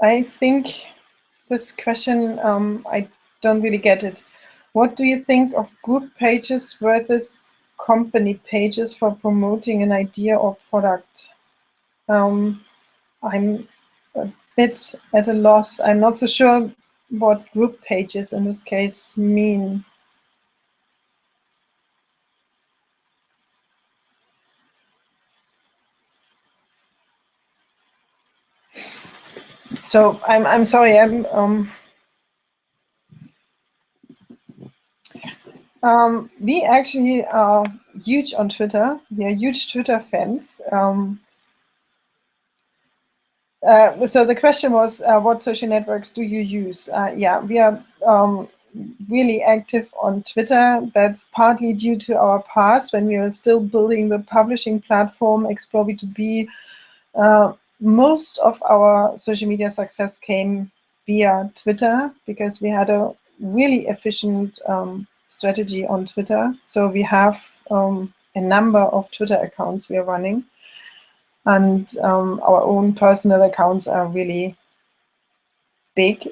Speaker 1: I think this question, I don't really get it. What do you think of group pages versus company pages for promoting an idea or product? I'm a bit at a loss. I'm not so sure what group pages in this case mean. So I'm sorry. We actually are huge on Twitter. We are huge Twitter fans. So the question was, what social networks do you use? Yeah, we are really active on Twitter. That's partly due to our past when we were still building the publishing platform, Explore B2B. Most of our social media success came via Twitter because we had a really efficient strategy on Twitter. So we have a number of Twitter accounts we are running. And our own personal accounts are really big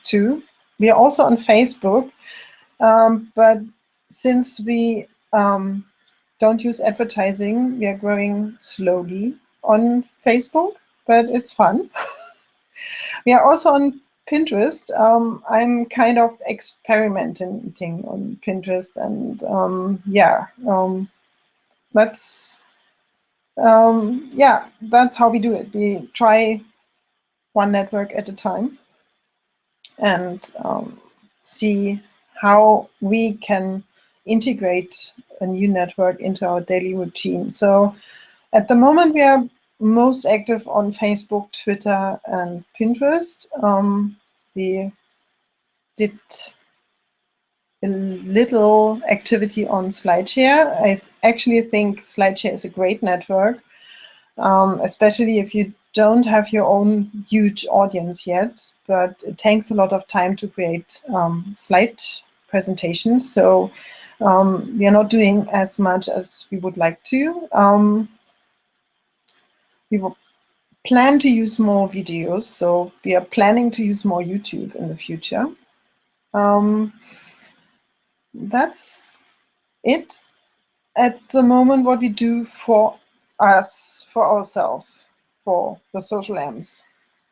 Speaker 1: too. We are also on Facebook, but since we don't use advertising, we are growing slowly on Facebook, but it's fun. We are also on Pinterest. I'm kind of experimenting on Pinterest, and yeah, that's yeah, that's how we do it. We try one network at a time and see how we can integrate a new network into our daily routine. So at the moment, we are most active on Facebook, Twitter, and Pinterest. We did a little activity on SlideShare. I actually think SlideShare is a great network, especially if you don't have your own huge audience yet, but it takes a lot of time to create slide presentations. So we are not doing as much as we would like to. We will plan to use more videos, so we are planning to use more YouTube in the future. That's it at the moment, what we do for us, for ourselves, for the social amps.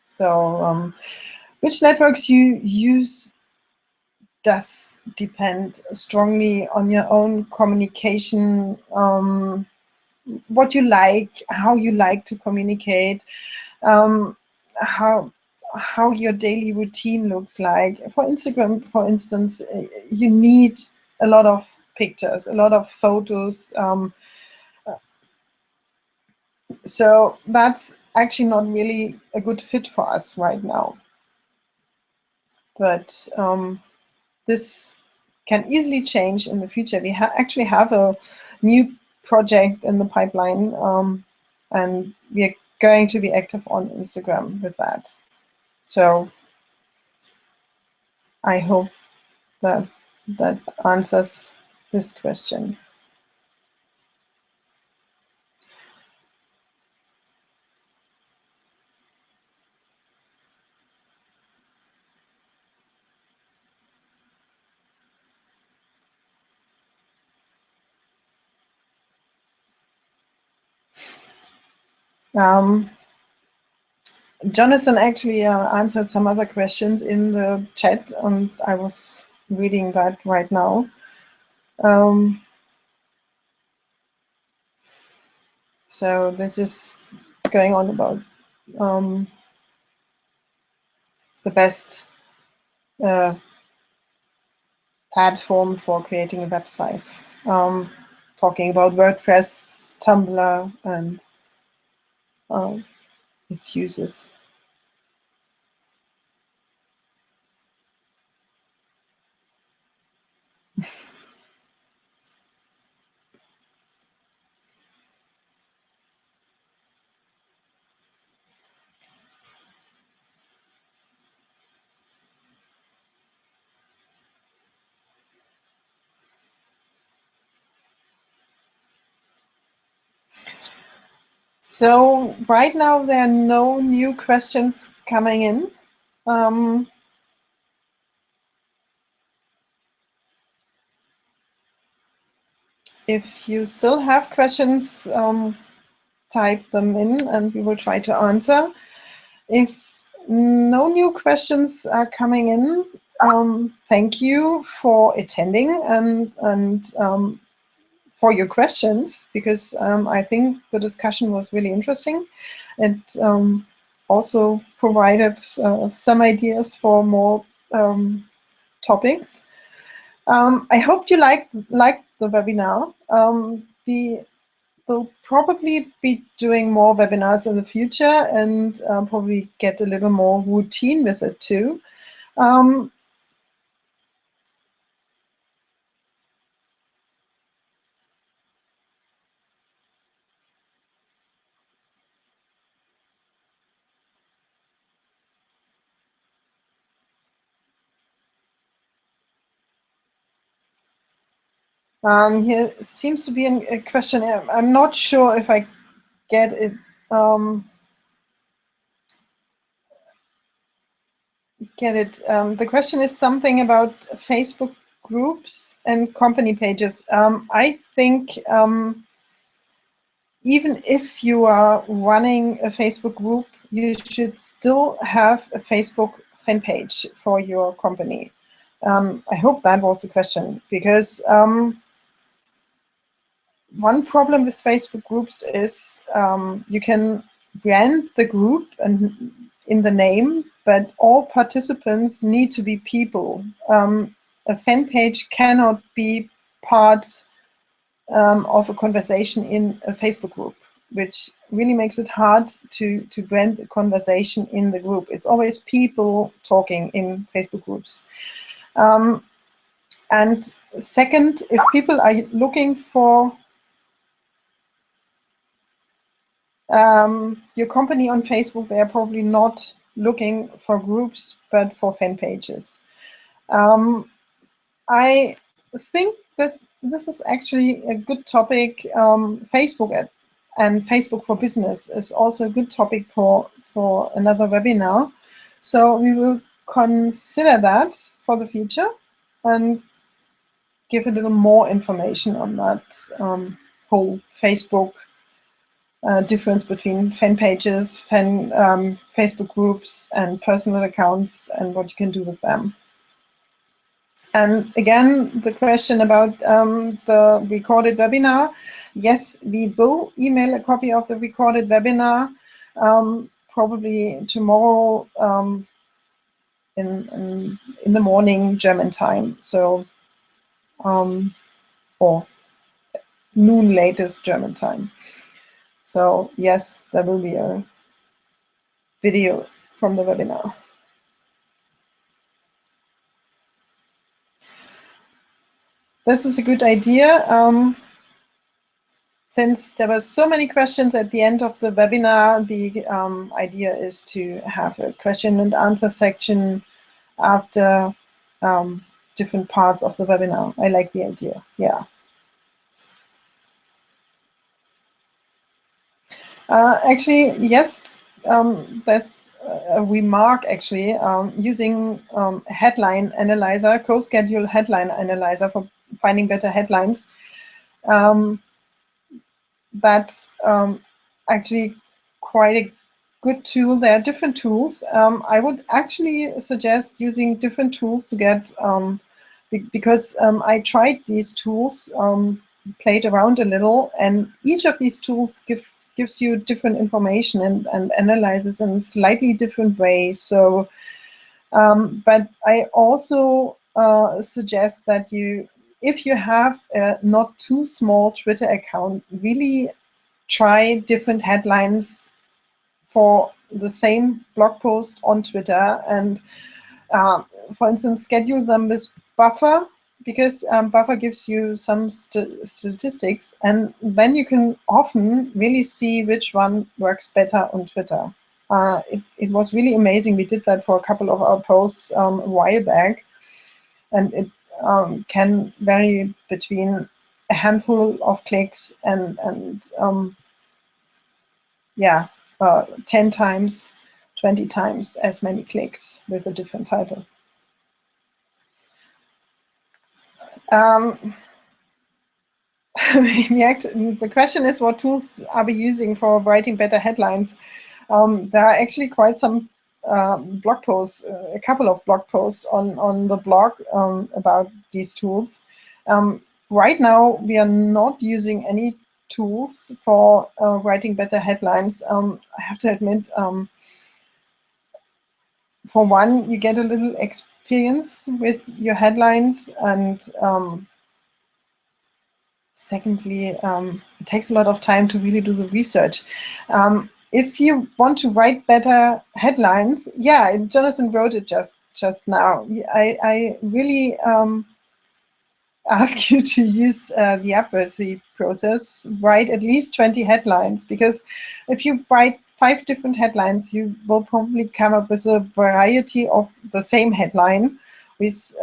Speaker 1: So which networks you use does depend strongly on your own communication, what you like, how you like to communicate, how your daily routine looks like. For Instagram, for instance, you need a lot of pictures, a lot of photos. So that's actually not really a good fit for us right now. But this can easily change in the future. We actually have a new project in the pipeline, and we are going to be active on Instagram with that. So I hope that that answers this question. Jonathan actually answered some other questions in the chat, and I was reading that right now. So this is going on about the best platform for creating a website, talking about WordPress, Tumblr, and its uses. So right now there are no new questions coming in. If you still have questions, type them in and we will try to answer. If no new questions are coming in, thank you for attending and for your questions, because I think the discussion was really interesting. It also provided some ideas for more topics. I hope you liked the webinar. The will probably be doing more webinars in the future and probably get a little more routine with it too. Here seems to be a question. I'm not sure if I get it. The question is something about Facebook groups and company pages. I think even if you are running a Facebook group, you should still have a Facebook fan page for your company. I hope that was the question, because one problem with Facebook groups is you can brand the group and in the name, but all participants need to be people. A fan page cannot be part of a conversation in a Facebook group, which really makes it hard to brand the conversation in the group. It's always people talking in Facebook groups. And second, if people are looking for your company on Facebook, they are probably not looking for groups, but for fan pages. I think this is actually a good topic. Facebook and Facebook for Business is also a good topic for another webinar. So we will consider that for the future and give a little more information on that whole Facebook difference between fan pages, Facebook groups, and personal accounts, and what you can do with them. And again, the question about the recorded webinar. Yes, we will email a copy of the recorded webinar probably tomorrow in the morning German time. So, or noon latest German time. So yes, there will be a video from the webinar. This is a good idea. Since there were so many questions at the end of the webinar, the idea is to have a question and answer section after different parts of the webinar. I like the idea, yeah. Actually, yes, there's a remark actually using headline analyzer, co-schedule headline analyzer for finding better headlines. That's actually quite a good tool. There are different tools. I would actually suggest using different tools to get, because I tried these tools, played around a little, and each of these tools gives you different information and analyzes in slightly different ways. So, but I also suggest that if you have a not too small Twitter account, really try different headlines for the same blog post on Twitter, and for instance, schedule them with Buffer, because Buffer gives you some statistics, and then you can often really see which one works better on Twitter. It was really amazing. We did that for a couple of our posts a while back, and it can vary between a handful of clicks and 10 times, 20 times as many clicks with a different title. The question is, what tools are we using for writing better headlines? There are actually quite some blog posts, a couple of blog posts on the blog about these tools. Right now, we are not using any tools for writing better headlines. I have to admit, for one, you get a little experience with your headlines, and secondly, it takes a lot of time to really do the research. If you want to write better headlines, yeah, Jonathan wrote it just now. I really ask you to use the adversary process. Write at least 20 headlines, because if you write 5 different headlines, you will probably come up with a variety of the same headline with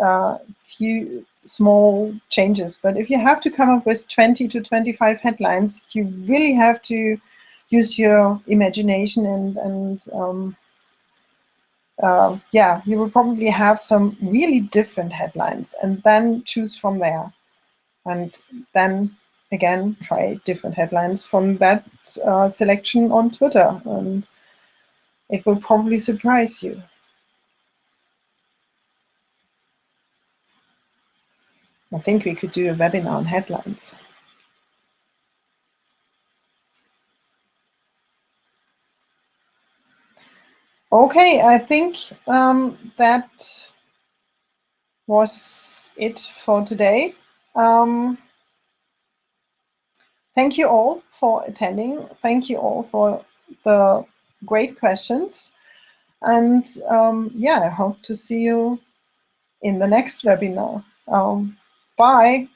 Speaker 1: few small changes. But if you have to come up with 20 to 25 headlines, you really have to use your imagination and yeah, you will probably have some really different headlines, and then choose from there. And then again, try different headlines from that selection on Twitter, and it will probably surprise you. I think we could do a webinar on headlines. Okay, I think that was it for today. Thank you all for attending. Thank you all for the great questions. And yeah, I hope to see you in the next webinar. Bye.